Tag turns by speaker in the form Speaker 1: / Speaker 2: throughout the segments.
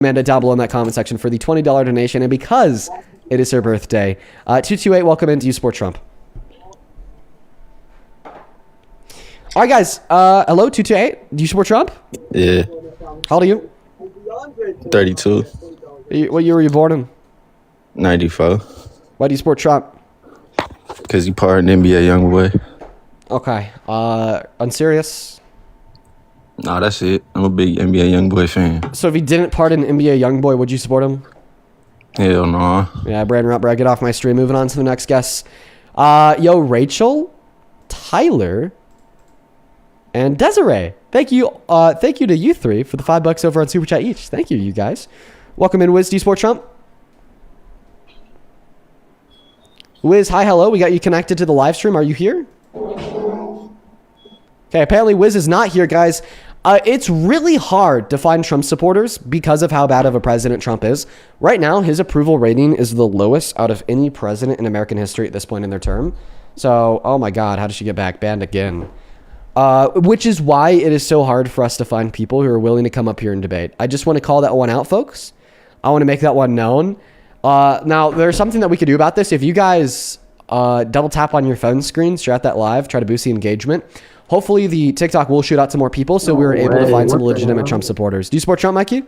Speaker 1: Amanda, down below in that comment section for the $20 donation. And because it is her birthday, 228, welcome into You Support Trump. All right, guys. Hello, 228. Do you support Trump?
Speaker 2: Yeah.
Speaker 1: How old are you?
Speaker 2: 32.
Speaker 1: What year were you born in?
Speaker 2: 94.
Speaker 1: Why do you support Trump?
Speaker 2: Because you part in NBA Youngboy.
Speaker 1: Okay. Unserious?
Speaker 2: Nah, that's it. I'm a big NBA Youngboy fan.
Speaker 1: So if he didn't pardon NBA Youngboy, would you support him?
Speaker 2: Hell no.
Speaker 1: Yeah, Brandon Rutbrad, get off my stream. Moving on to the next guest. Yo, Rachel, Tyler, and Desiree. Thank you to you three for the $5 over on Super Chat each. Thank you, you guys. Welcome in, Wiz. Do you support Trump? Wiz, hi, hello. We got you connected to the live stream. Are you here? Okay, apparently Wiz is not here, guys. It's really hard to find Trump supporters because of how bad of a president Trump is. Right now, his approval rating is the lowest out of any president in American history at this point in their term. So, oh my God, how did she get back? Banned again. Which is why it is so hard for us to find people who are willing to come up here and debate. I just want to call that one out, folks. I want to make that one known. Now, there's something that we could do about this. If you guys double tap on your phone screens, share out that live, try to boost the engagement. Hopefully, the TikTok will shoot out to more people, so we were able to find some legitimate Trump supporters. Do you support Trump, Mikey?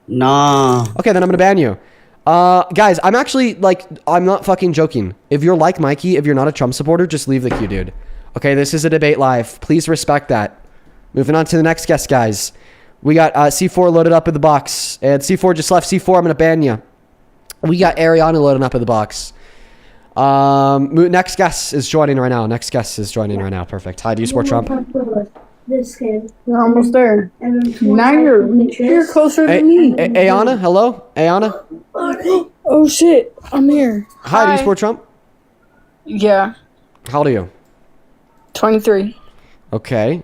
Speaker 3: Nah.
Speaker 1: Okay, then I'm going to ban you. Guys, I'm actually, I'm not fucking joking. If you're like Mikey, if you're not a Trump supporter, just leave the queue, dude. Okay, this is a debate live. Please respect that. Moving on to the next guest, guys. We got C4 loaded up in the box. And C4 just left. C4, I'm going to ban you. We got Ariana loading up in the box. Next guest is joining right now. Perfect. Hi, do you support Trump?
Speaker 4: This kid.
Speaker 5: You're almost there. Now you're closer to me.
Speaker 1: Ayana, hello? Ayana?
Speaker 5: Oh shit, I'm here.
Speaker 1: Hi, do you support Trump?
Speaker 5: Yeah.
Speaker 1: How old are you?
Speaker 5: 23.
Speaker 1: Okay.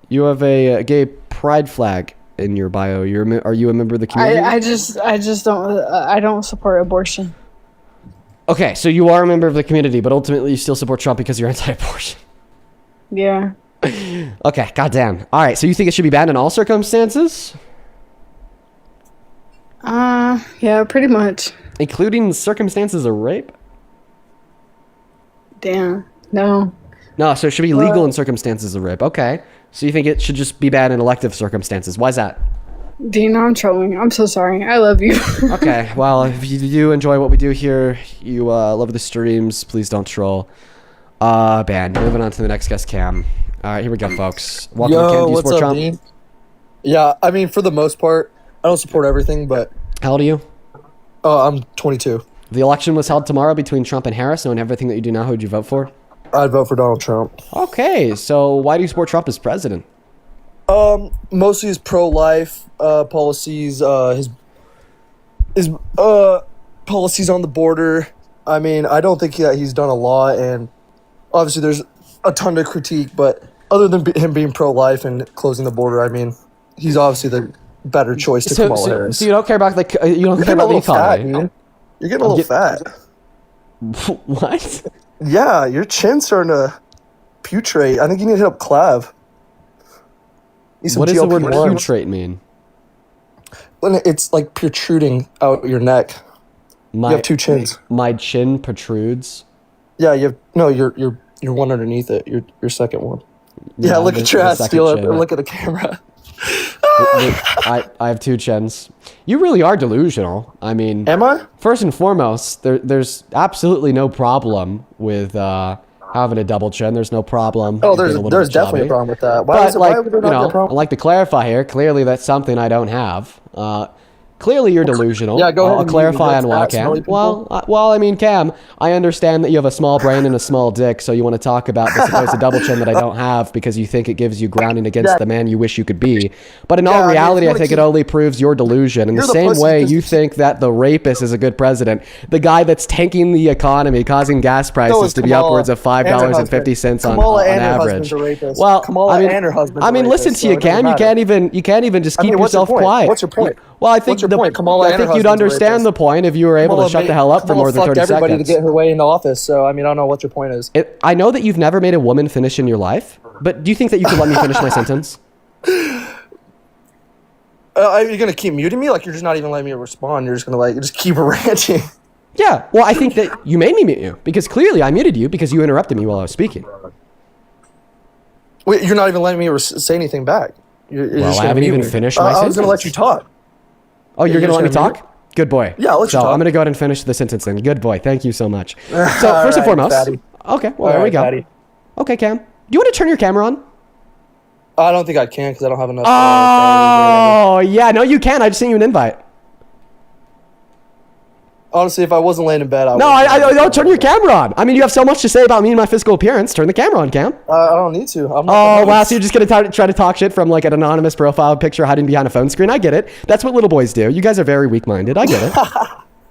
Speaker 1: You have a gay pride flag in your bio. Are you a member of the community?
Speaker 5: I just don't support abortion.
Speaker 1: Okay, so you are a member of the community, but ultimately you still support Trump because you're anti-abortion.
Speaker 5: Yeah.
Speaker 1: Okay, goddamn. All right, so you think it should be banned in all circumstances?
Speaker 5: Yeah, pretty much.
Speaker 1: Including circumstances of rape?
Speaker 5: Damn. No.
Speaker 1: No, so it should be legal in circumstances of rape. Okay. So you think it should just be banned in elective circumstances. Why is that?
Speaker 5: Dean, I'm trolling. I'm so sorry. I love you.
Speaker 1: Okay, well, if you do enjoy what we do here, you love the streams, please don't troll. Banned. Moving on to the next guest, Cam. All right, here we go, folks. Welcome to Cam. Do you support Trump?
Speaker 6: Dean? Yeah, I mean, for the most part, I don't support everything, but...
Speaker 1: How old are you?
Speaker 6: I'm 22.
Speaker 1: The election was held tomorrow between Trump and Harris. Knowing everything that you do now, who would you vote for?
Speaker 6: I'd vote for Donald Trump.
Speaker 1: Okay, so why do you support Trump as president?
Speaker 6: Mostly his pro-life policies, his policies on the border. I mean, I don't think that he's done a lot, and obviously there's a ton to critique, but other than him being pro-life and closing the border, I mean, he's obviously the better choice to Kamala Harris.
Speaker 1: So you don't care about you don't care about the economy?
Speaker 6: You're getting a little fat.
Speaker 1: What?
Speaker 6: Yeah, your chin's starting to putrate. I think you need to hit up Clav.
Speaker 1: What does the word putrate mean?
Speaker 6: When it's like protruding out your neck. You have two chins.
Speaker 1: My chin protrudes?
Speaker 6: Yeah, you have your one underneath it. Your second one. Yeah, look at your ass. Look at the camera.
Speaker 1: I have two chins. You really are delusional. I mean,
Speaker 6: am I?
Speaker 1: First and foremost, there's absolutely no problem with having a double chin. There's no problem.
Speaker 6: Oh, there's definitely a problem with that. Why would there not be a problem?
Speaker 1: I'd like to clarify here. Clearly, that's something I don't have. Clearly, you're delusional.
Speaker 6: Yeah, go ahead.
Speaker 1: I'll clarify on why, Cam. Well, I mean, Cam, I understand that you have a small brain and a small dick, so you want to talk about the supposed double chin that I don't have because you think it gives you grounding against the man you wish you could be. But in all reality, I think it only proves your delusion. In the same way you think that the rapist is a good president, the guy that's tanking the economy, causing gas prices to be upwards of $5.50 on average. Well,
Speaker 6: Kamala and her husband.
Speaker 1: I mean, listen to you, Cam. You can't even just keep yourself quiet.
Speaker 6: What's your point?
Speaker 1: Well, I think you'd understand the point if you were able to shut the hell up for more than 30 seconds.
Speaker 6: Everybody to get her way into office, so I mean, I don't know what your point is.
Speaker 1: I know that you've never made a woman finish in your life, but do you think that you could let me finish my sentence?
Speaker 6: Are you gonna keep muting me? Like you're just not even letting me respond. You're just gonna just keep ranting.
Speaker 1: Yeah, well, I think that you made me mute you because clearly I muted you because you interrupted me while I was speaking.
Speaker 6: Wait, you're not even letting me say anything back. You're
Speaker 1: Well,
Speaker 6: just
Speaker 1: I
Speaker 6: gonna
Speaker 1: haven't
Speaker 6: mute
Speaker 1: even
Speaker 6: me.
Speaker 1: finished my
Speaker 6: I was
Speaker 1: sentence.
Speaker 6: gonna let you talk.
Speaker 1: Oh, you're
Speaker 6: you're
Speaker 1: going to let me
Speaker 6: just gonna
Speaker 1: talk? Good boy.
Speaker 6: Yeah, I'll let you
Speaker 1: So
Speaker 6: talk.
Speaker 1: I'm going to go ahead and finish the sentence then. Good boy. Thank you so much. So first
Speaker 6: All
Speaker 1: and
Speaker 6: right,
Speaker 1: foremost.
Speaker 6: fatty.
Speaker 1: Okay, well,
Speaker 6: All
Speaker 1: there we
Speaker 6: right,
Speaker 1: go.
Speaker 6: fatty.
Speaker 1: Okay, Cam. Do you want to turn your camera on?
Speaker 6: I don't think I can because I don't have enough.
Speaker 1: Oh, yeah. No, you can. I just sent you an invite.
Speaker 6: Honestly, if I wasn't laying in bed,
Speaker 1: No, I don't turn your camera on. I mean, you have so much to say about me and my physical appearance. Turn the camera on, Cam.
Speaker 6: I don't need to. I'm
Speaker 1: Oh,
Speaker 6: not
Speaker 1: wow. So you're just going to try to talk shit from like an anonymous profile picture hiding behind a phone screen? I get it. That's what little boys do. You guys are very weak-minded. I get it.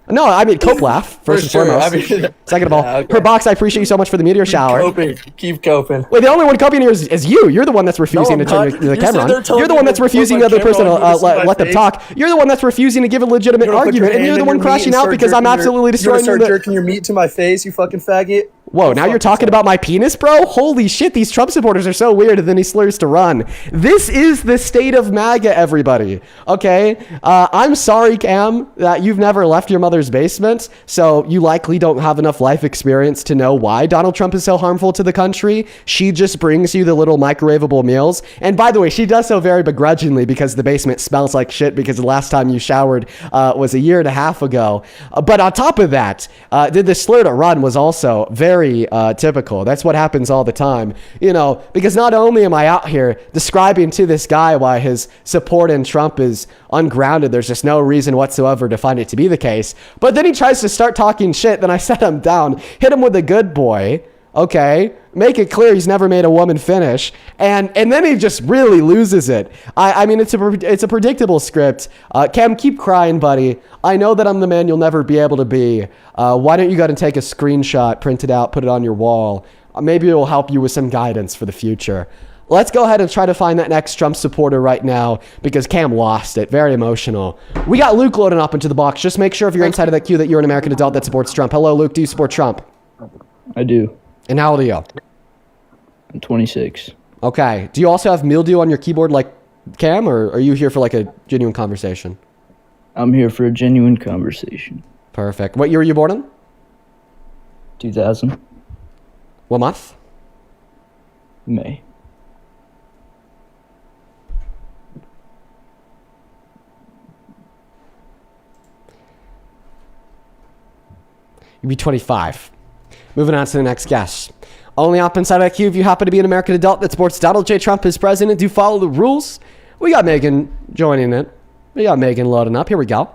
Speaker 1: No, I mean, cope laugh, first and
Speaker 6: sure.
Speaker 1: foremost.
Speaker 6: I mean,
Speaker 1: Second of all,
Speaker 6: yeah, okay.
Speaker 1: her box, I appreciate you so much for the meteor shower.
Speaker 6: coping. Keep coping.
Speaker 1: Wait, the only one coping here is you. You're the one that's refusing
Speaker 6: No,
Speaker 1: to
Speaker 6: I'm
Speaker 1: turn
Speaker 6: not.
Speaker 1: the
Speaker 6: You're
Speaker 1: camera
Speaker 6: sitting there
Speaker 1: on.
Speaker 6: telling
Speaker 1: You're the
Speaker 6: me
Speaker 1: one
Speaker 6: to
Speaker 1: that's
Speaker 6: put
Speaker 1: refusing
Speaker 6: my
Speaker 1: the other
Speaker 6: camera
Speaker 1: person to
Speaker 6: on, you see my
Speaker 1: let them
Speaker 6: face?
Speaker 1: talk. You're the one that's refusing to give a legitimate
Speaker 6: You're gonna put your
Speaker 1: argument, and you're
Speaker 6: hand
Speaker 1: the
Speaker 6: in
Speaker 1: one
Speaker 6: your meat
Speaker 1: crashing
Speaker 6: and
Speaker 1: out
Speaker 6: start
Speaker 1: because I'm
Speaker 6: jerking
Speaker 1: absolutely
Speaker 6: You're
Speaker 1: destroying
Speaker 6: gonna
Speaker 1: you.
Speaker 6: start jerking your meat to my face, you fucking faggot.
Speaker 1: Whoa,
Speaker 6: Go
Speaker 1: now
Speaker 6: fuck
Speaker 1: you're talking
Speaker 6: yourself.
Speaker 1: about my penis, bro? Holy shit, these Trump supporters are so weird, and then he slurs to run. This is the state of MAGA, everybody. Okay? I'm sorry, Cam, that you've never left your mother's basement, so you likely don't have enough life experience to know why Donald Trump is so harmful to the country. She just brings you the little microwavable meals. And by the way, she does so very begrudgingly because the basement smells like shit because the last time you showered was a year and a half ago. But on top of that, the slur to run was also very typical. That's what happens all the time, you know, because not only am I out here describing to this guy why his support in Trump is ungrounded, there's just no reason whatsoever to find it to be the case, but then he tries to start talking shit, then I set him down, hit him with a good boy, okay, make it clear he's never made a woman finish, and then he just really loses it. I mean, it's a predictable script. Cam, keep crying, buddy. I know that I'm the man you'll never be able to be. Why don't you go ahead and take a screenshot, print it out, put it on your wall? Maybe it will help you with some guidance for the future. Let's go ahead and try to find that next Trump supporter right now because Cam lost it. Very emotional. We got Luke loading up into the box. Just make sure if you're inside of that queue that you're an American adult that supports Trump. Hello, Luke. Do you support Trump?
Speaker 7: I do.
Speaker 1: And how old are you?
Speaker 7: I'm 26.
Speaker 1: Okay. Do you also have mildew on your keyboard like Cam, or are you here for like a genuine conversation?
Speaker 7: I'm here for a genuine conversation.
Speaker 1: Perfect. What year were you born in?
Speaker 7: 2000.
Speaker 1: What month?
Speaker 7: May.
Speaker 1: You'd be 25. Moving on to the next guest. Only up inside that queue if you happen to be an American adult that supports Donald J. Trump as president. Do follow the rules. We got Megan joining it. We got Megan loading up. Here we go.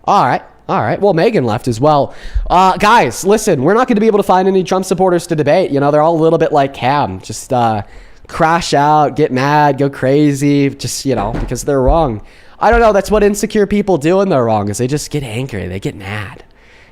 Speaker 1: All right. Well, Megan left as well. Guys, listen, we're not going to be able to find any Trump supporters to debate. You know, they're all a little bit like Cam. Just crash out, get mad, go crazy, just, you know, because they're wrong. I don't know. That's what insecure people do when they're wrong, is they just get angry. They get mad.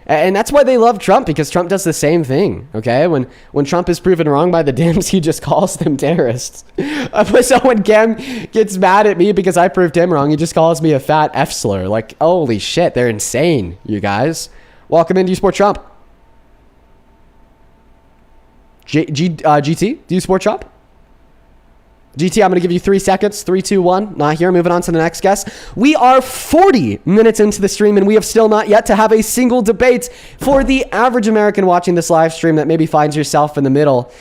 Speaker 1: And that's why they love Trump, because Trump does the same thing, okay? When Trump is proven wrong by the Dems, he just calls them terrorists. So when Cam gets mad at me because I proved him wrong, he just calls me a fat F slur. Like, holy shit, they're insane, you guys. Welcome in. Do you support Trump? GT, do you support Trump? GT, I'm going to give you 3 seconds. 3, 2, 1. Not here. Moving on to the next guest. We are 40 minutes into the stream, and we have still not yet to have a single debate for the average American watching this live stream that maybe finds yourself in the middle.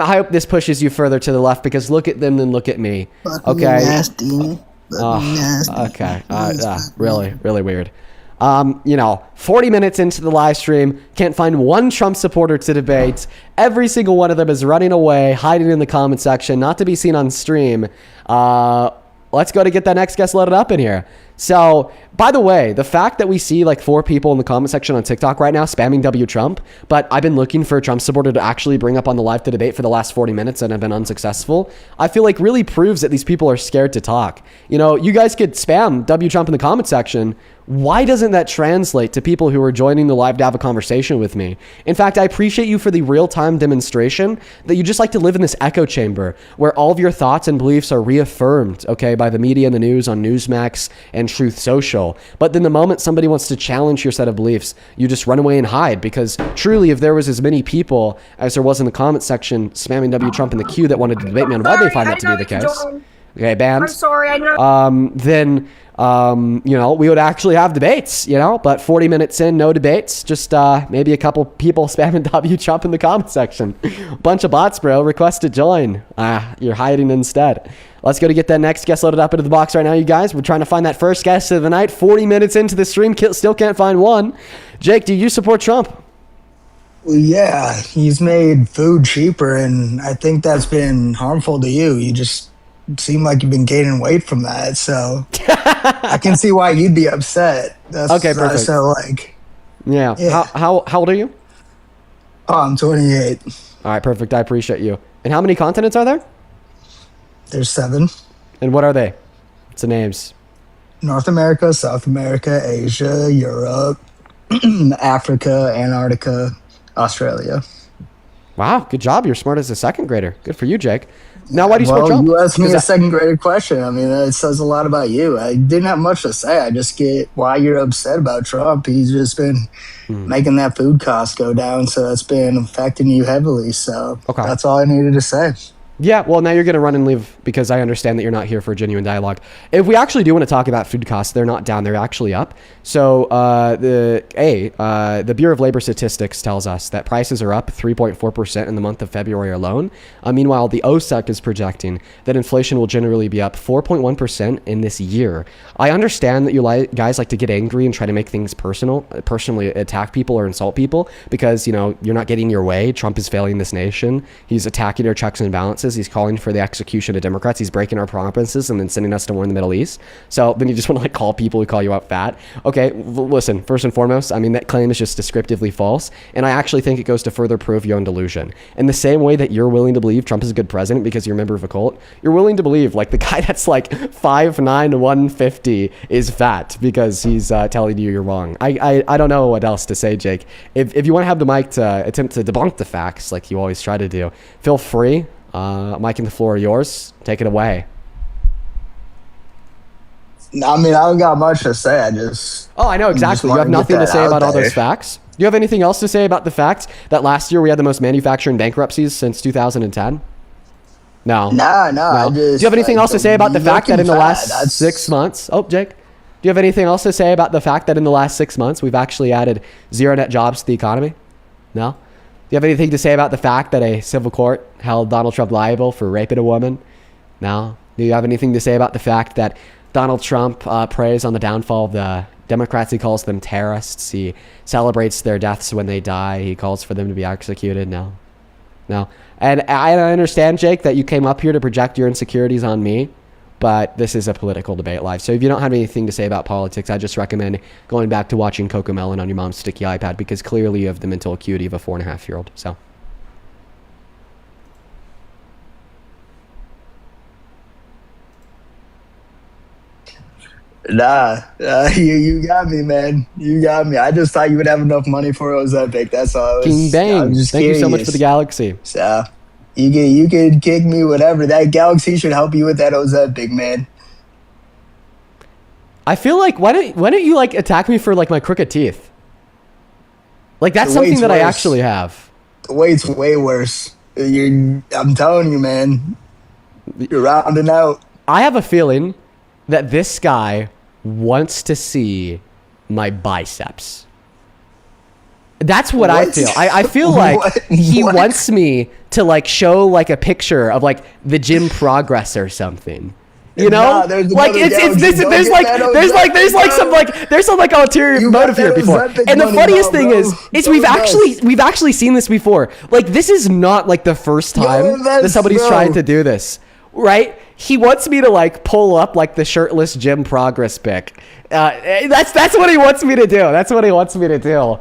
Speaker 1: I hope this pushes you further to the left, because look at them, then look at me. Okay.
Speaker 3: Nasty.
Speaker 1: Okay. Really, really weird. 40 minutes into the live stream, can't find one Trump supporter to debate. Every single one of them is running away, hiding in the comment section, not to be seen on stream. Let's go to get that next guest loaded up in here. So, by the way, the fact that we see like 4 people in the comment section on TikTok right now spamming W Trump, but I've been looking for a Trump supporter to actually bring up on the live to debate for the last 40 minutes and have been unsuccessful, I feel like really proves that these people are scared to talk. You know, you guys could spam W Trump in the comment section. Why doesn't that translate to people who are joining the live to have a conversation with me? In fact, I appreciate you for the real-time demonstration that you just like to live in this echo chamber where all of your thoughts and beliefs are reaffirmed, okay, by the media and the news on Newsmax and Truth Social. But then the moment somebody wants to challenge your set of beliefs, you just run away and hide, because truly, if there was as many people as there was in the comment section spamming W Trump in the queue that wanted to debate me on why they find that to be the case, okay, banned.
Speaker 8: I'm sorry, I know.
Speaker 1: Then we would actually have debates, but 40 minutes in, no debates. Just maybe a couple people spamming W Trump in the comment section. Bunch of bots, bro. Request to join. You're hiding instead. Let's go to get that next guest loaded up into the box right now, you guys. We're trying to find that first guest of the night. 40 minutes into the stream, still can't find one. Jake, do you support Trump?
Speaker 9: Well, yeah, he's made food cheaper, and I think that's been harmful to you. You just seem like you've been gaining weight from that, so I can see why you'd be upset. That's,
Speaker 1: okay, perfect. Yeah. How old are you?
Speaker 9: Oh, I'm 28.
Speaker 1: All right, perfect. I appreciate you. And how many continents are there?
Speaker 9: There's 7.
Speaker 1: And what are they? What's the names?
Speaker 9: North America, South America, Asia, Europe, Africa, Antarctica, Australia.
Speaker 1: Wow, good job. You're smart as a second grader. Good for you, Jake. Now, why do you support Trump?
Speaker 9: You asked me a second grader question. I mean, that says a lot about you. I didn't have much to say. I just get why you're upset about Trump. He's just been making that food cost go down, so it's been affecting you heavily. So that's all I needed to say.
Speaker 1: Yeah, well, now you're going to run and leave because I understand that you're not here for a genuine dialogue. If we actually do want to talk about food costs, they're not down, they're actually up. So the Bureau of Labor Statistics tells us that prices are up 3.4% in the month of February alone. Meanwhile, the OSEC is projecting that inflation will generally be up 4.1% in this year. I understand that you guys like to get angry and try to make things personally attack people or insult people because, you're not getting your way. Trump is failing this nation. He's attacking our checks and balances. He's calling for the execution of Democrats. He's breaking our promises and then sending us to war in the Middle East. So then you just want to call people who call you out fat. Okay, listen, first and foremost, I mean, that claim is just descriptively false. And I actually think it goes to further prove your own delusion. In the same way that you're willing to believe Trump is a good president because you're a member of a cult, you're willing to believe the guy that's 5'9", 150 is fat because he's telling you you're wrong. I don't know what else to say, Jake. If you want to have the mic to attempt to debunk the facts like you always try to do, feel free. Mike and the floor are yours. Take it away.
Speaker 9: I mean, I don't got much to say.
Speaker 1: I know exactly. You have nothing to say about all those facts. Do you have anything else to say about the fact that last year we had the most manufacturing bankruptcies since 2010? No.
Speaker 9: No.
Speaker 1: Do you have anything else to say about the fact that in the last 6 months? Oh, Jake. Do you have anything else to say about the fact that in the last 6 months we've actually added zero net jobs to the economy? No. Do you have anything to say about the fact that a civil court held Donald Trump liable for raping a woman? No. Do you have anything to say about the fact that Donald Trump preys on the downfall of the Democrats? He calls them terrorists. He celebrates their deaths when they die. He calls for them to be executed. No. And I understand, Jake, that you came up here to project your insecurities on me, but this is a political debate live. So if you don't have anything to say about politics, I just recommend going back to watching Cocomelon on your mom's sticky iPad because clearly you have the mental acuity of a 4.5-year-old. So.
Speaker 9: Nah, you got me, man. You got me. I just thought you would have enough money for Ozempic. That's all.
Speaker 1: King Bang. Thank you so much for the galaxy.
Speaker 9: So, you could kick me, whatever. That galaxy should help you with that Ozempic, man.
Speaker 1: I feel like why don't you attack me for my crooked teeth? That's something that I actually have.
Speaker 9: The weight's way worse. I'm telling you, man. You're rounding out.
Speaker 1: I have a feeling that this guy wants to see my biceps. That's what I feel. I feel like he wants me to show a picture of the gym progress or something. You know, there's some ulterior motive here before. And the funniest thing is we've actually seen this before. This is not the first time that somebody's trying to do this, right? He wants me to pull up the shirtless gym progress pic. That's what he wants me to do. That's what he wants me to do.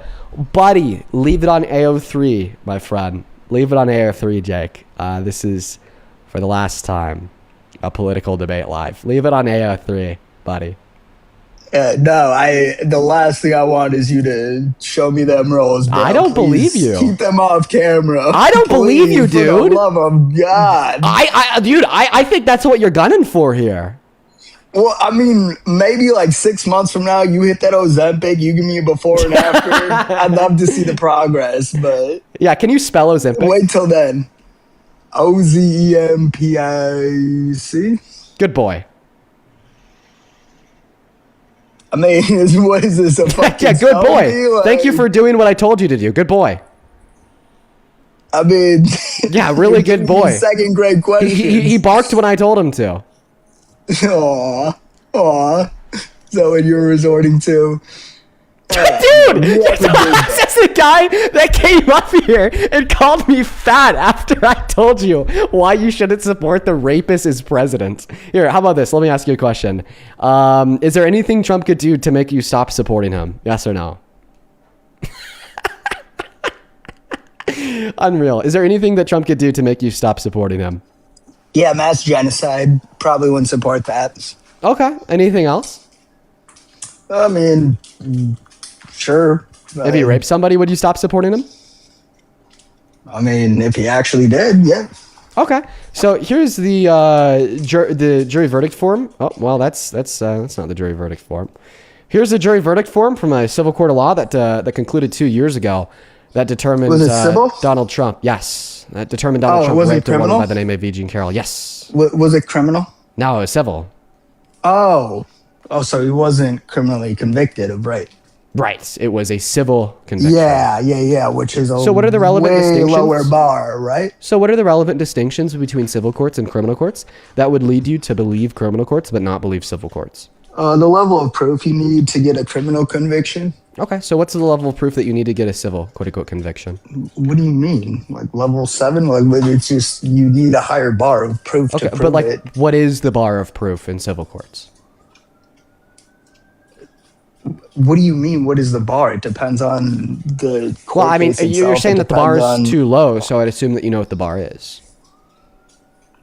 Speaker 1: Buddy, leave it on AO3, my friend. Leave it on AO3, Jake. This is for the last time a political debate live. Leave it on AO3, buddy.
Speaker 9: The last thing I want is you to show me them rolls, bro.
Speaker 1: I don't believe you.
Speaker 9: Keep them off camera.
Speaker 1: I don't believe you, dude.
Speaker 9: For the love of God.
Speaker 1: I think that's what you're gunning for here.
Speaker 9: Well, I mean, maybe 6 months from now, you hit that Ozempic, you give me a before and after. I'd love to see the progress, but...
Speaker 1: Yeah, can you spell Ozempic?
Speaker 9: Wait till then. OZEMPIC?
Speaker 1: Good boy.
Speaker 9: I mean, what is this? A fucking
Speaker 1: Yeah, good boy.
Speaker 9: selfie?
Speaker 1: Thank you
Speaker 9: Like,
Speaker 1: for doing what I told you to do. Good boy.
Speaker 9: I mean,
Speaker 1: Yeah, really good boy.
Speaker 9: Second grade question.
Speaker 1: He barked when I told him to.
Speaker 9: Aw, aw. Is that what you were resorting to?
Speaker 1: Dude, this is the guy that came up here and called me fat after I told you why you shouldn't support the rapist as president. Here, how about this? Let me ask you a question. Is there anything Trump could do to make you stop supporting him? Yes or no? Unreal. Is there anything that Trump could do to make you stop supporting him?
Speaker 9: Yeah, mass genocide. Probably wouldn't support that.
Speaker 1: Okay. Anything else?
Speaker 9: I mean, sure.
Speaker 1: If he raped somebody, would you stop supporting him?
Speaker 9: I mean, if he actually did, yeah.
Speaker 1: Okay, so here's the jury verdict form. Oh, well, that's not the jury verdict form. Here's the jury verdict form from a civil court of law that concluded 2 years ago that determined
Speaker 9: Was it civil?
Speaker 1: Donald Trump. Yes, that determined Donald Trump
Speaker 9: was it
Speaker 1: raped a woman
Speaker 9: criminal?
Speaker 1: by the name of Eugene Carroll. Yes.
Speaker 9: Was it criminal?
Speaker 1: No, it was civil.
Speaker 9: Oh, so he wasn't criminally convicted of rape.
Speaker 1: Right. It was a civil conviction.
Speaker 9: Yeah. Which is a
Speaker 1: So what are the relevant
Speaker 9: way
Speaker 1: distinctions?
Speaker 9: lower bar, right?
Speaker 1: So what are the relevant distinctions between civil courts and criminal courts that would lead you to believe criminal courts but not believe civil courts?
Speaker 9: The level of proof you need to get a criminal conviction.
Speaker 1: Okay, so what's the level of proof that you need to get a civil quote-unquote conviction?
Speaker 9: What do you mean? Like level 7? Like it's just you need a higher bar of proof to prove
Speaker 1: but like,
Speaker 9: it.
Speaker 1: what is the bar of proof in civil courts?
Speaker 9: What do you mean? What is the bar? It depends on the.
Speaker 1: Well, I mean,
Speaker 9: case
Speaker 1: you're
Speaker 9: itself.
Speaker 1: saying
Speaker 9: It
Speaker 1: that the bar
Speaker 9: depends
Speaker 1: is
Speaker 9: on-
Speaker 1: too low, so I'd assume that you know what the bar is.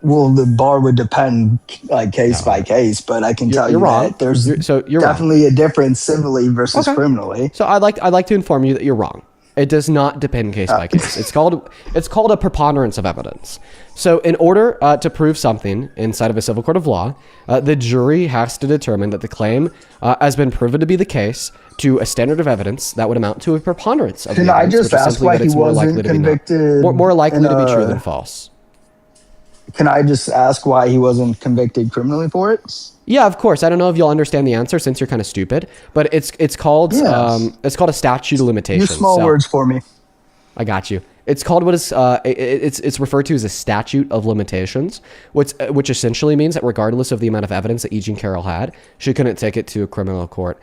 Speaker 9: Well, the bar would depend like case by case, but I can tell
Speaker 1: You're
Speaker 9: you
Speaker 1: wrong.
Speaker 9: that there's
Speaker 1: You're wrong.
Speaker 9: definitely a difference civilly versus
Speaker 1: Okay.
Speaker 9: criminally.
Speaker 1: So I'd like to inform you that you're wrong. It does not depend case by case. It's called a preponderance of evidence. So in order to prove something inside of a civil court of law, the jury has to determine that the claim has been proven to be the case to a standard of evidence that would amount to a preponderance of
Speaker 9: Can
Speaker 1: the
Speaker 9: I
Speaker 1: evidence,
Speaker 9: just
Speaker 1: which is
Speaker 9: ask
Speaker 1: simply
Speaker 9: why
Speaker 1: that
Speaker 9: he
Speaker 1: it's more
Speaker 9: wasn't
Speaker 1: likely to be
Speaker 9: convicted
Speaker 1: more likely
Speaker 9: in
Speaker 1: to be true
Speaker 9: a-
Speaker 1: than false.
Speaker 9: Can I just ask why he wasn't convicted criminally for it?
Speaker 1: Yeah, of course. I don't know if you'll understand the answer since you're kind of stupid, but it's called
Speaker 9: Yes.
Speaker 1: it's called a statute of limitations.
Speaker 9: Use small
Speaker 1: So-
Speaker 9: words for me.
Speaker 1: I got you. It's called what is it's referred to as a statute of limitations, which essentially means that regardless of the amount of evidence that Eugene Carroll had, she couldn't take it to a criminal court.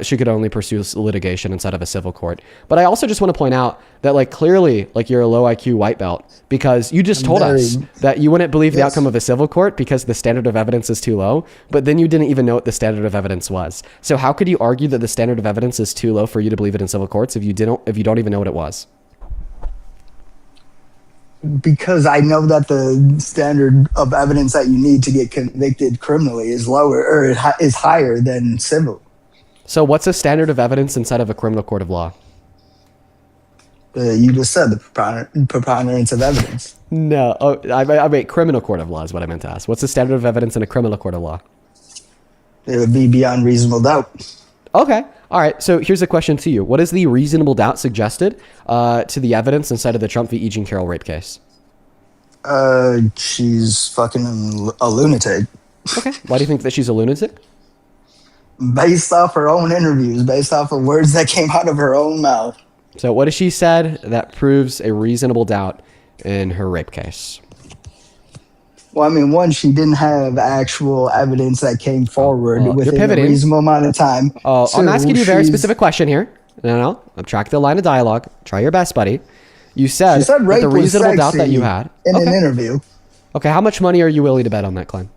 Speaker 1: She could only pursue litigation inside of a civil court. But I also just want to point out that like clearly like you're a low IQ white belt because you just told us that you wouldn't believe the outcome of a civil court because the standard of evidence is too low, but then you didn't even know what the standard of evidence was. So how could you argue that the standard of evidence is too low for you to believe it in civil courts if you don't even know what it was?
Speaker 9: Because I know that the standard of evidence that you need to get convicted criminally is lower or is higher than civil.
Speaker 1: So what's a standard of evidence inside of a criminal court of law?
Speaker 9: You just said the preponderance of evidence.
Speaker 1: No, I mean criminal court of law is what I meant to ask. What's the standard of evidence in a criminal court of law?
Speaker 9: It would be beyond reasonable doubt.
Speaker 1: Okay. All right. So here's a question to you. What is the reasonable doubt suggested to the evidence inside of the Trump v. Eugene Carroll rape case?
Speaker 9: She's fucking a lunatic.
Speaker 1: Okay. Why do you think that she's a lunatic?
Speaker 9: Based off her own interviews, based off of words that came out of her own mouth.
Speaker 1: So what has she said that proves a reasonable doubt in her rape case?
Speaker 9: Well, I mean, one, she didn't have actual evidence that came forward
Speaker 1: well,
Speaker 9: within
Speaker 1: you're
Speaker 9: a
Speaker 1: pivoting.
Speaker 9: reasonable amount of time.
Speaker 1: Oh, I'm
Speaker 9: Two,
Speaker 1: asking you a very
Speaker 9: she's-
Speaker 1: specific question here. No. Abstract the line of dialogue. Try your best, buddy. You said,
Speaker 9: She said
Speaker 1: that
Speaker 9: rape
Speaker 1: the
Speaker 9: was
Speaker 1: reasonable doubt that
Speaker 9: sexy
Speaker 1: you had.
Speaker 9: in an
Speaker 1: Okay.
Speaker 9: interview.
Speaker 1: Okay. How much money are you willing to bet on that claim?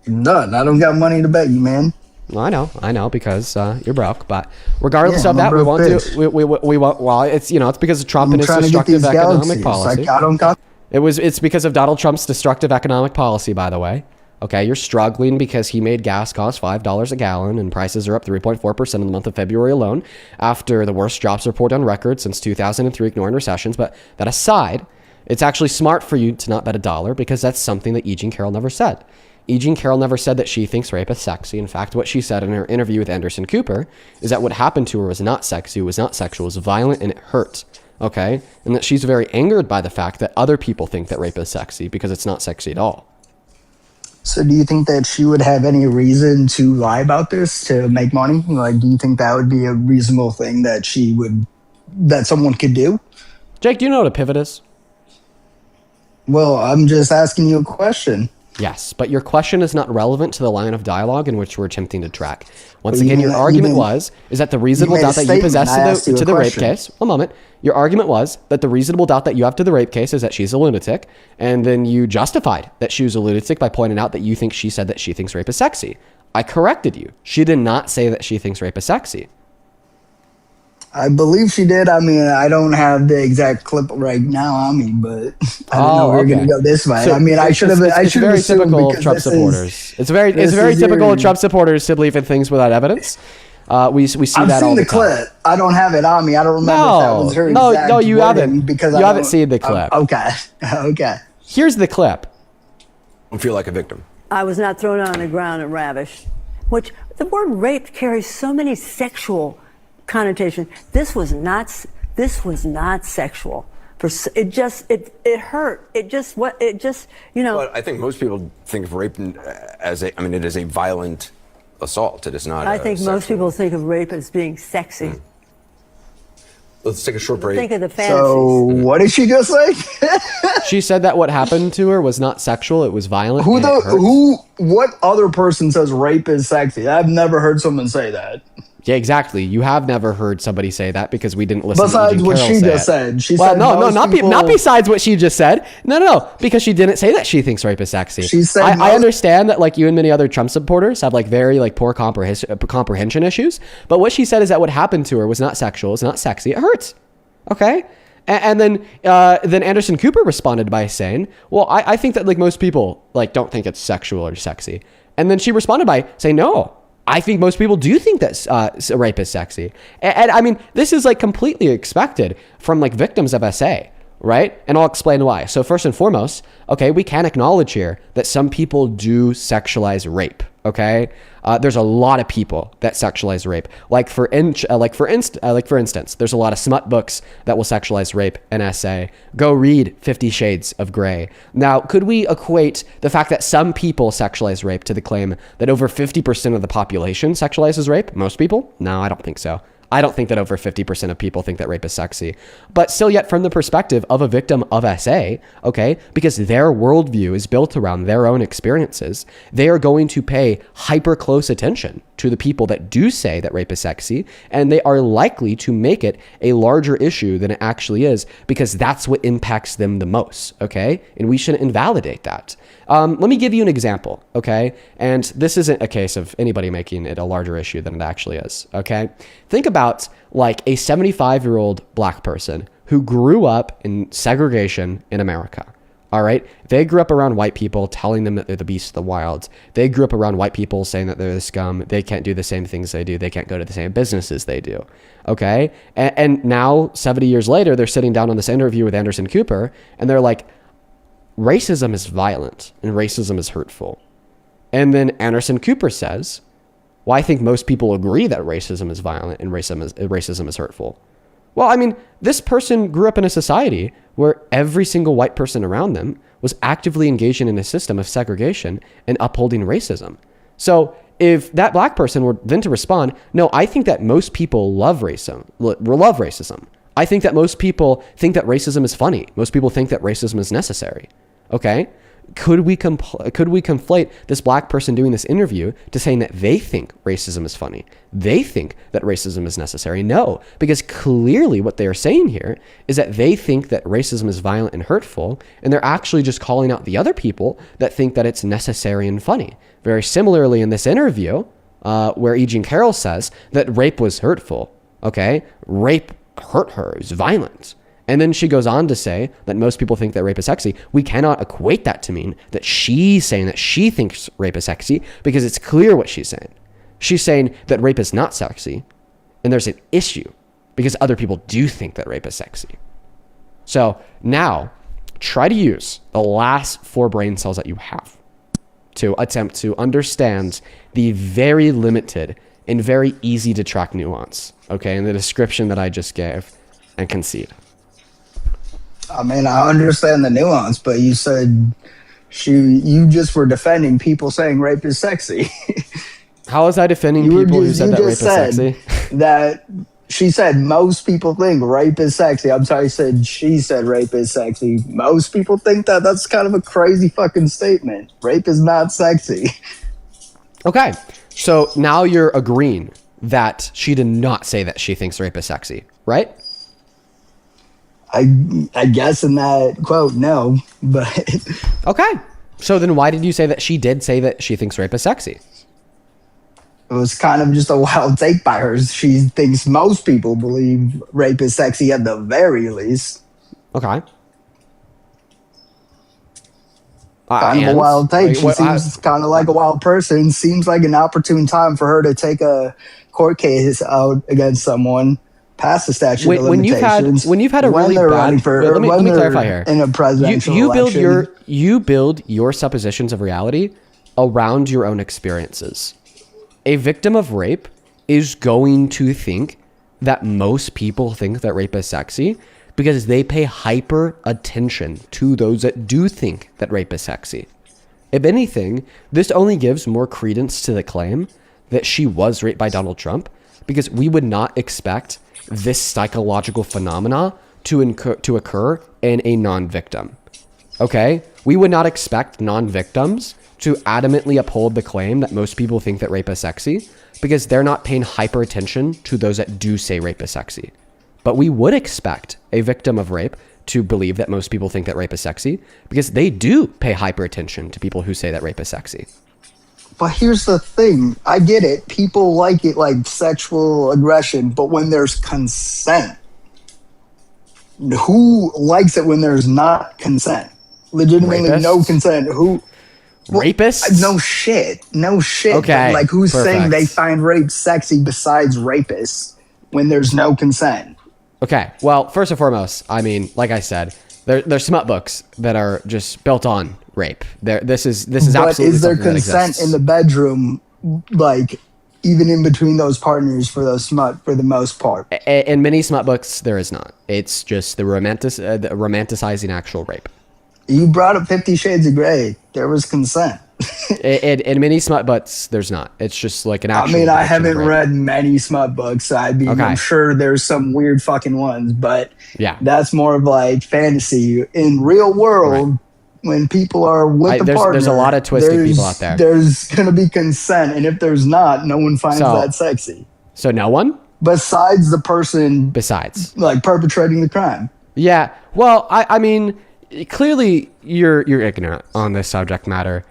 Speaker 9: None. I don't got money to bet you, man.
Speaker 1: Well, I know, because you're broke. But regardless
Speaker 9: Yeah,
Speaker 1: of
Speaker 9: I'm a
Speaker 1: that, we
Speaker 9: broke
Speaker 1: won't
Speaker 9: bitch.
Speaker 1: do. We won't. Well, it's it's because of Trump
Speaker 9: I'm
Speaker 1: and his
Speaker 9: trying to get
Speaker 1: destructive
Speaker 9: these
Speaker 1: economic
Speaker 9: galaxies.
Speaker 1: policy.
Speaker 9: Like, I don't got.
Speaker 1: It's because of Donald Trump's destructive economic policy, by the way. Okay, you're struggling because he made gas cost $5 a gallon and prices are up 3.4% in the month of February alone after the worst jobs report on record since 2003, ignoring recessions. But that aside, it's actually smart for you to not bet a dollar because that's something that Eugene Carroll never said. Eugene Carroll never said that she thinks rape is sexy. In fact, what she said in her interview with Anderson Cooper is that what happened to her was not sexy, it was not sexual, it was violent, and it hurt. okay? And that she's very angered by the fact that other people think that rape is sexy because it's not sexy at all.
Speaker 9: So do you think that she would have any reason to lie about this to make money? Like, do you think that would be a reasonable thing that that someone could do?
Speaker 1: Jake, do you know what a pivot is?
Speaker 9: Well, I'm just asking you a question.
Speaker 1: Yes, but your question is not relevant to the line of dialogue in which we're attempting to track. Once
Speaker 9: Well,
Speaker 1: again, your argument
Speaker 9: you
Speaker 1: is that the reasonable
Speaker 9: made a
Speaker 1: doubt that you
Speaker 9: statement.
Speaker 1: possess
Speaker 9: I asked you
Speaker 1: to
Speaker 9: a
Speaker 1: the rape
Speaker 9: question.
Speaker 1: case. One moment. Your argument was that the reasonable doubt that you have to the rape case is that she's a lunatic, and then you justified that she was a lunatic by pointing out that you think she said that she thinks rape is sexy. I corrected you. She did not say that she thinks rape is sexy.
Speaker 9: I believe she did. I mean, I don't have the exact clip right now on me, but I didn't know we were going to go this way. I mean, I should have. I should have
Speaker 1: very
Speaker 9: assumed
Speaker 1: typical of
Speaker 9: because
Speaker 1: Trump
Speaker 9: this
Speaker 1: supporters. It's very
Speaker 9: this is
Speaker 1: typical
Speaker 9: your-
Speaker 1: of Trump supporters to believe in things without evidence. We see
Speaker 9: I've
Speaker 1: that all
Speaker 9: seen
Speaker 1: the
Speaker 9: the
Speaker 1: time.
Speaker 9: clip. I don't have it on me. I don't remember if that was her
Speaker 1: No,
Speaker 9: exact
Speaker 1: no, you
Speaker 9: wording
Speaker 1: haven't.
Speaker 9: because
Speaker 1: You
Speaker 9: I
Speaker 1: haven't
Speaker 9: don't-
Speaker 1: seen the clip.
Speaker 9: Okay, okay.
Speaker 1: Here's the clip.
Speaker 8: I feel like a victim.
Speaker 10: I was not thrown on the ground and ravished, which the word rape carries so many sexual connotations. This was not sexual. It hurt.
Speaker 8: But I think most people think of rape as it is a violent assault. It is not.
Speaker 10: I think most people think of rape as being sexy.
Speaker 8: Let's take a short break.
Speaker 10: Think of the fantasies.
Speaker 9: So what did she just say?
Speaker 1: She said that what happened to her was not sexual; it was violent. and it hurt.
Speaker 9: What other person says rape is sexy? I've never heard someone say that.
Speaker 1: Yeah, exactly. You have never heard somebody say that because we didn't listen.
Speaker 9: Besides
Speaker 1: to Eugene
Speaker 9: what
Speaker 1: Carroll
Speaker 9: she
Speaker 1: say
Speaker 9: just
Speaker 1: it.
Speaker 9: said. She
Speaker 1: Well,
Speaker 9: said
Speaker 1: no,
Speaker 9: most
Speaker 1: not
Speaker 9: people-
Speaker 1: not besides what she just said. No, because she didn't say that she thinks rape is sexy.
Speaker 9: She said
Speaker 1: I
Speaker 9: most-
Speaker 1: understand that like you and many other Trump supporters have like very like poor comprehension issues. But what she said is that what happened to her was not sexual. It's not sexy. It hurts. Okay. And then Anderson Cooper responded by saying, well, I think that like most people like don't think it's sexual or sexy. And then she responded by saying, no, I think most people do think that rape is sexy. And I mean, this is like completely expected from like victims of SA, right? And I'll explain why. So first and foremost, okay, we can acknowledge here that some people do sexualize rape. Okay, there's a lot of people that sexualize rape. Like for instance, there's a lot of smut books that will sexualize rape and SA. Go read 50 Shades of Grey. Now, could we equate the fact that some people sexualize rape to the claim that over 50% of the population sexualizes rape? Most people? No, I don't think so. I don't think that over 50% of people think that rape is sexy. But still yet from the perspective of a victim of SA, okay, because their worldview is built around their own experiences, they are going to pay hyper close attention to the people that do say that rape is sexy, and they are likely to make it a larger issue than it actually is because that's what impacts them the most, okay? And we shouldn't invalidate that. Let me give you an example, okay? And this isn't a case of anybody making it a larger issue than it actually is, okay? Think about like a 75-year-old black person who grew up in segregation in America, all right? They grew up around white people telling them that they're the beast of the wild. They grew up around white people saying that they're the scum. They can't do the same things they do. They can't go to the same businesses they do, okay? And now, 70 years later, they're sitting down on this interview with Anderson Cooper, and they're like, racism is violent and racism is hurtful. And then Anderson Cooper says, well, I think most people agree that racism is violent and racism is hurtful. Well, I mean, this person grew up in a society where every single white person around them was actively engaging in a system of segregation and upholding racism. So if that black person were then to respond, no, I think that most people love racism. I think that most people think that racism is funny. Most people think that racism is necessary. Okay? Could we conflate this black person doing this interview to saying that they think racism is funny? They think that racism is necessary? No, because clearly what they are saying here is that they think that racism is violent and hurtful, and they're actually just calling out the other people that think that it's necessary and funny. Very similarly in this interview, where Eugene Carroll says that rape was hurtful, okay? Rape hurt her, it was violent. And then she goes on to say that most people think that rape is sexy. We cannot equate that to mean that she's saying that she thinks rape is sexy because it's clear what she's saying. She's saying that rape is not sexy and there's an issue because other people do think that rape is sexy. So now try to use the last 4 brain cells that you have to attempt to understand the very limited and very easy to track nuance, okay, in the description that I just gave and concede.
Speaker 9: I mean, I understand the nuance, but you said you just were defending people saying rape is sexy.
Speaker 1: How was I defending people who said that rape is sexy?
Speaker 9: That she said most people think rape is sexy. I'm sorry, she said rape is sexy. Most people think that. That's kind of a crazy fucking statement. Rape is not sexy.
Speaker 1: Okay, so now you're agreeing that she did not say that she thinks rape is sexy, right?
Speaker 9: I guess in that quote, no, but
Speaker 1: okay. So then why did you say that she did say that she thinks rape is sexy?
Speaker 9: It was kind of just a wild take by her. She thinks most people believe rape is sexy at the very least.
Speaker 1: Okay.
Speaker 9: Kind of a wild take. She seems kind of like a wild person. Seems like an opportune time for her to take a court case out against someone past the statute of limitations.
Speaker 1: When you've had a really bad... let me clarify here.
Speaker 9: In a presidential
Speaker 1: election. You build your suppositions of reality around your own experiences. A victim of rape is going to think that most people think that rape is sexy because they pay hyper attention to those that do think that rape is sexy. If anything, this only gives more credence to the claim that she was raped by Donald Trump, because we would not expect this psychological phenomena to occur in a non-victim. Okay? We would not expect non-victims to adamantly uphold the claim that most people think that rape is sexy, because they're not paying hyper attention to those that do say rape is sexy. But we would expect a victim of rape to believe that most people think that rape is sexy, because they do pay hyper attention to people who say that rape is sexy.
Speaker 9: But here's the thing. I get it. People like it like sexual aggression, but when there's consent, who likes it when there's not consent? Legitimately
Speaker 1: Rapists?
Speaker 9: no consent. Who?
Speaker 1: Rapists?
Speaker 9: No shit. No shit.
Speaker 1: Okay.
Speaker 9: Like, who's
Speaker 1: perfect.
Speaker 9: saying they find rape sexy besides rapists when there's no consent?
Speaker 1: Okay. Well, first and foremost, I mean, like I said, there's smut books that are just built on rape. This is
Speaker 9: But
Speaker 1: absolutely
Speaker 9: is there
Speaker 1: something that
Speaker 9: consent
Speaker 1: exists.
Speaker 9: in the bedroom, like, even in between those partners for the smut for the most part?
Speaker 1: In many smut books, there is not. It's just the romanticizing actual rape.
Speaker 9: You brought up 50 Shades of Grey. There was consent.
Speaker 1: In many smut books, there's not. It's just like an actual.
Speaker 9: I mean, I
Speaker 1: depiction of
Speaker 9: haven't
Speaker 1: rape.
Speaker 9: read many smut books. I'm sure there's some weird fucking ones, but
Speaker 1: Yeah.
Speaker 9: that's more of like fantasy. In real world, when people are with the partner,
Speaker 1: there's a lot of twisted people out there.
Speaker 9: There's gonna be consent, and if there's not, no one finds that sexy.
Speaker 1: So no one?
Speaker 9: Besides the person like perpetrating the crime.
Speaker 1: Yeah. Well, I mean, clearly you're ignorant on this subject matter,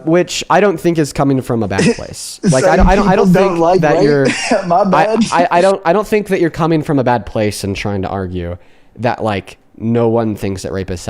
Speaker 1: which I don't think is coming from a bad place. Like I don't think
Speaker 9: like
Speaker 1: that
Speaker 9: rape.
Speaker 1: you're.
Speaker 9: My bad.
Speaker 1: I don't think that you're coming from a bad place and trying to argue that like no one thinks that rape is